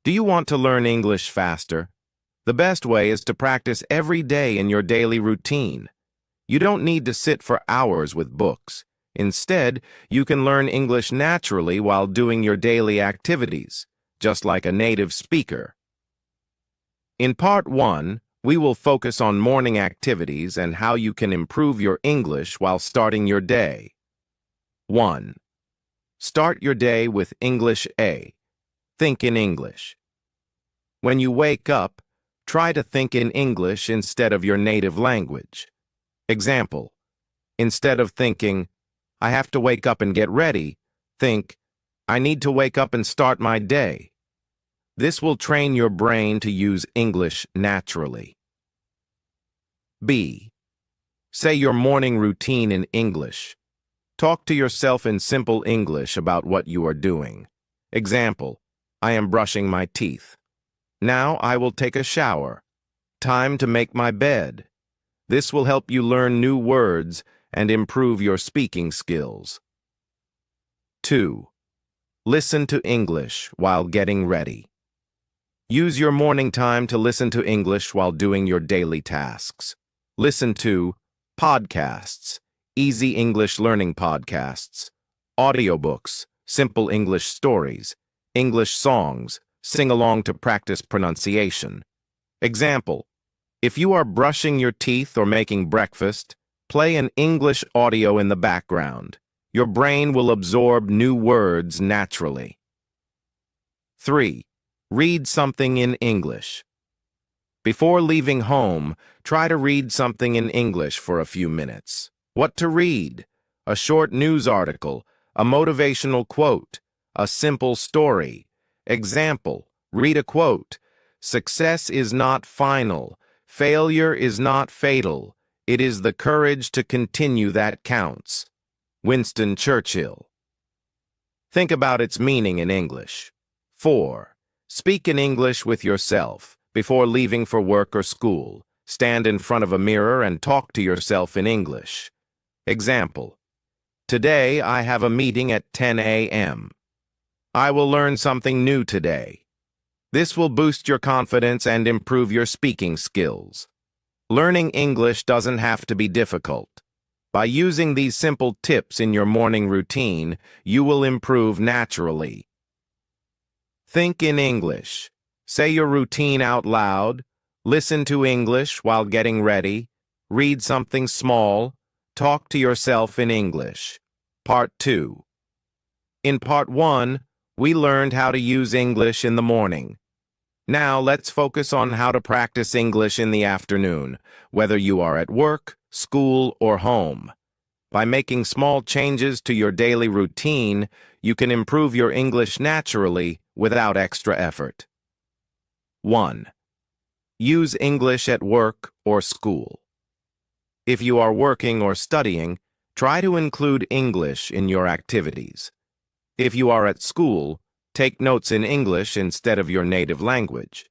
Do you want to learn English faster? The best way is to practice every day in your daily routine. You don't need to sit for hours with books. Instead, you can learn English naturally while doing your daily activities, just like a native speaker. In Part 1, we will focus on morning activities and how you can improve your English while starting your day. 1. Start your day with English A. Think in English. When you wake up, try to think in English instead of your native language. Example, instead of thinking, I have to wake up and get ready, think, I need to wake up and start my day. This will train your brain to use English naturally. B. Say your morning routine in English. Talk to yourself in simple English about what you are doing. Example, I am brushing my teeth. Now I will take a shower. Time to make my bed. This will help you learn new words and improve your speaking skills. 2. Listen to English while getting ready. Use your morning time to listen to English while doing your daily tasks. Listen to podcasts, easy English learning podcasts, audiobooks, simple English stories, English songs, sing along to practice pronunciation. Example, if you are brushing your teeth or making breakfast, play an English audio in the background. Your brain will absorb new words naturally. 3. Read something in English. Before leaving home, try to read something in English for a few minutes. What to read? A short news article, a motivational quote, a simple story. Example, read a quote. Success is not final. Failure is not fatal. It is the courage to continue that counts. Winston Churchill. Think about its meaning in English. 4. Speak in English with yourself. Before leaving for work or school, stand in front of a mirror and talk to yourself in English. Example, today I have a meeting at 10 a.m. I will learn something new today. This will boost your confidence and improve your speaking skills. Learning English doesn't have to be difficult. By using these simple tips in your morning routine, you will improve naturally. Think in English. Say your routine out loud. Listen to English while getting ready. Read something small. Talk to yourself in English. Part 2. In Part 1, we learned how to use English in the morning. Now let's focus on how to practice English in the afternoon, whether you are at work, school, or home. By making small changes to your daily routine, you can improve your English naturally without extra effort. 1. Use English at work or school. If you are working or studying, try to include English in your activities. If you are at school, take notes in English instead of your native language.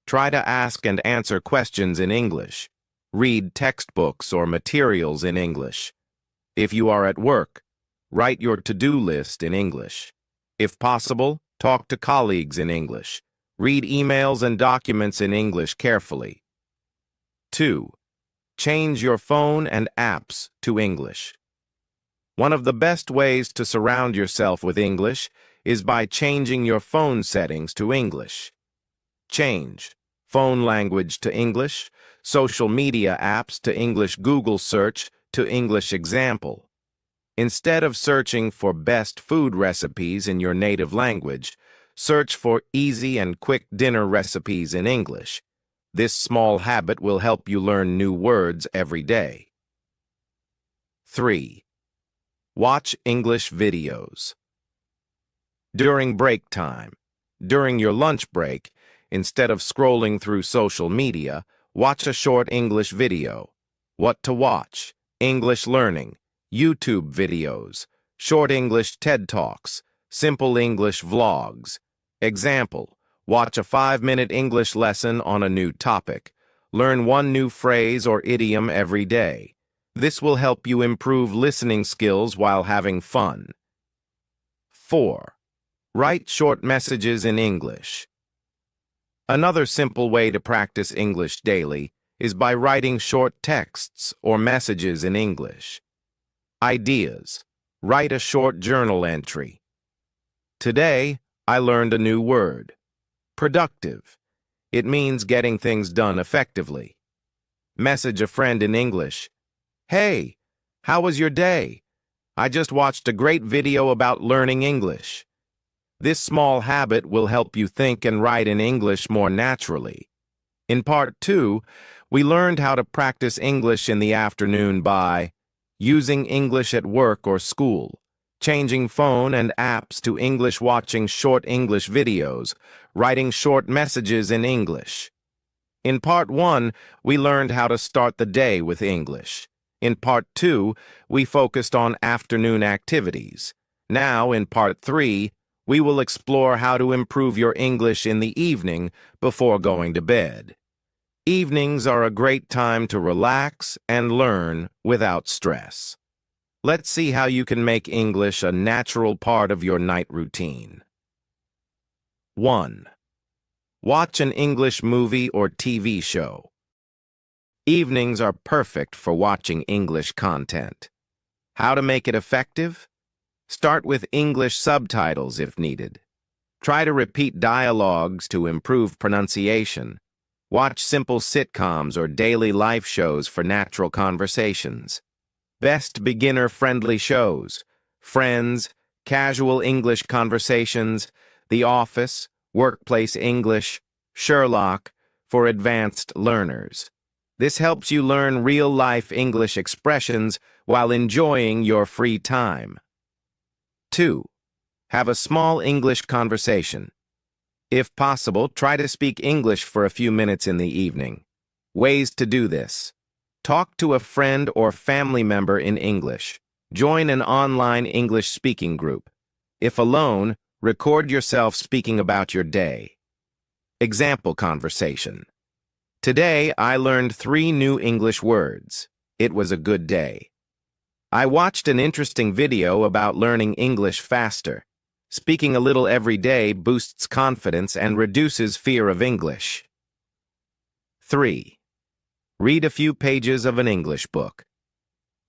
Try to ask and answer questions in English. Read textbooks or materials in English. If you are at work, write your to-do list in English. If possible, talk to colleagues in English. Read emails and documents in English carefully. 2. Change your phone and apps to English. One of the best ways to surround yourself with English is by changing your phone settings to English. Change phone language to English, social media apps to English, Google search to English example. Instead of searching for best food recipes in your native language, search for easy and quick dinner recipes in English. This small habit will help you learn new words every day. 3. Watch English videos. During break time, during your lunch break, instead of scrolling through social media, watch a short English video. What to watch? English learning, YouTube videos, short English TED Talks, simple English vlogs. Example, watch a 5-minute English lesson on a new topic. Learn one new phrase or idiom every day. This will help you improve listening skills while having fun. 4. Write short messages in English. Another simple way to practice English daily is by writing short texts or messages in English. Ideas. Write a short journal entry. Today, I learned a new word. Productive. It means getting things done effectively. Message a friend in English. Hey, how was your day? I just watched a great video about learning English. This small habit will help you think and write in English more naturally. In Part 2, we learned how to practice English in the afternoon by using English at work or school, changing phone and apps to English, watching short English videos, writing short messages in English. In Part 1, we learned how to start the day with English. In Part 2, we focused on afternoon activities. Now, in Part 3, we will explore how to improve your English in the evening before going to bed. Evenings are a great time to relax and learn without stress. Let's see how you can make English a natural part of your night routine. 1. Watch an English movie or TV show. Evenings are perfect for watching English content. How to make it effective? Start with English subtitles if needed. Try to repeat dialogues to improve pronunciation. Watch simple sitcoms or daily life shows for natural conversations. Best beginner-friendly shows: Friends, Casual English Conversations, The Office, Workplace English, Sherlock, for advanced learners. This helps you learn real-life English expressions while enjoying your free time. 2. Have a small English conversation. If possible, try to speak English for a few minutes in the evening. Ways to do this: talk to a friend or family member in English. Join an online English speaking group. If alone, record yourself speaking about your day. Example conversation. Today, I learned 3 new English words. It was a good day. I watched an interesting video about learning English faster. Speaking a little every day boosts confidence and reduces fear of English. 3. Read a few pages of an English book.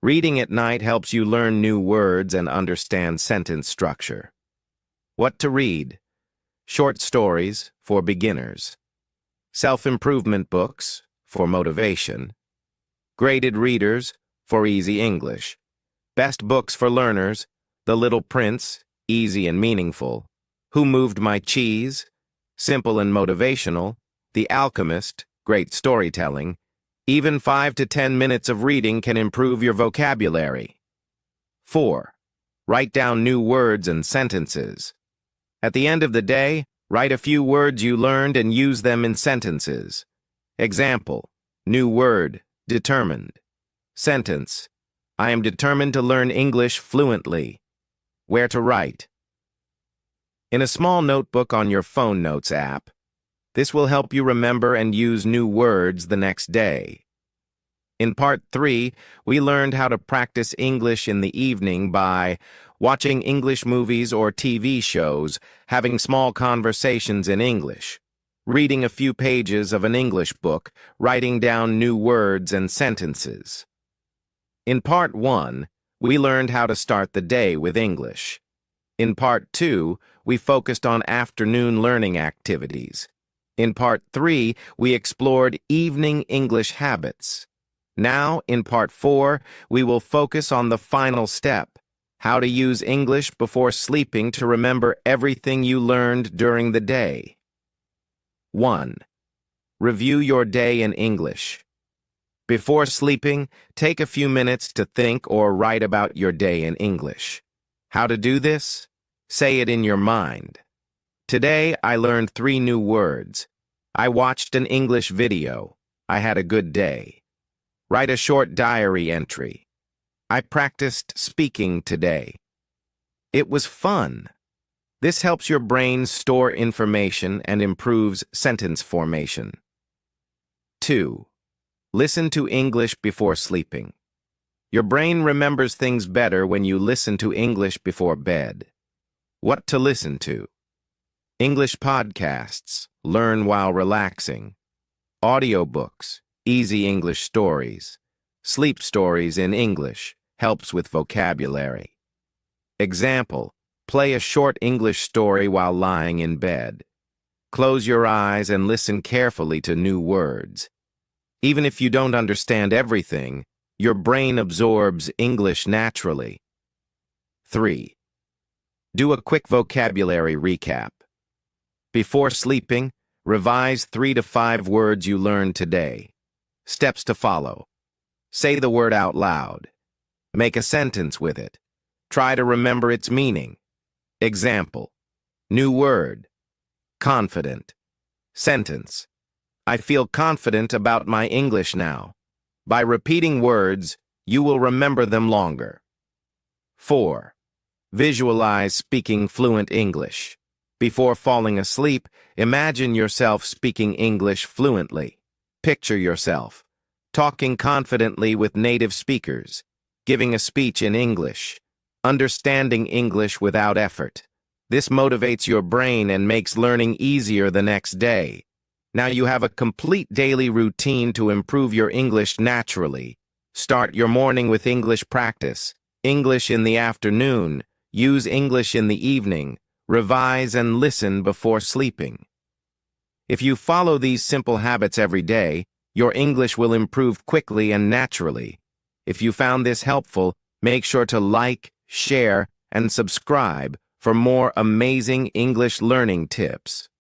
Reading at night helps you learn new words and understand sentence structure. What to read? Short stories for beginners. Self-improvement books for motivation. Graded readers for easy English. Best books for learners: The Little Prince, easy and meaningful. Who Moved My Cheese? Simple and motivational. The Alchemist, great storytelling. Even 5 to 10 minutes of reading can improve your vocabulary. 4. Write down new words and sentences. At the end of the day, write a few words you learned and use them in sentences. Example: new word, determined. Sentence: I am determined to learn English fluently. Where to write? In a small notebook on your phone notes app. This will help you remember and use new words the next day. In Part 3, we learned how to practice English in the evening by watching English movies or TV shows, having small conversations in English, reading a few pages of an English book, writing down new words and sentences. In Part 1, we learned how to start the day with English. In Part 2, we focused on afternoon learning activities. In Part 3, we explored evening English habits. Now, in Part 4, we will focus on the final step: how to use English before sleeping to remember everything you learned during the day. 1. Review your day in English. Before sleeping, take a few minutes to think or write about your day in English. How to do this? Say it in your mind. Today, I learned 3 new words. I watched an English video. I had a good day. Write a short diary entry. I practiced speaking today. It was fun. This helps your brain store information and improves sentence formation. 2. Listen to English before sleeping. Your brain remembers things better when you listen to English before bed. What to listen to? English podcasts, learn while relaxing. Audiobooks, easy English stories. Sleep stories in English, helps with vocabulary. Example, play a short English story while lying in bed. Close your eyes and listen carefully to new words. Even if you don't understand everything, your brain absorbs English naturally. 3. Do a quick vocabulary recap. Before sleeping, revise 3 to 5 words you learned today. Steps to follow. Say the word out loud. Make a sentence with it. Try to remember its meaning. Example, new word. Confident. Sentence, I feel confident about my English now. By repeating words, you will remember them longer. 4. Visualize speaking fluent English. Before falling asleep, imagine yourself speaking English fluently. Picture yourself talking confidently with native speakers, giving a speech in English, understanding English without effort. This motivates your brain and makes learning easier the next day. Now you have a complete daily routine to improve your English naturally. Start your morning with English practice, English in the afternoon, use English in the evening, revise and listen before sleeping. If you follow these simple habits every day, your English will improve quickly and naturally. If you found this helpful, make sure to like, share, and subscribe for more amazing English learning tips.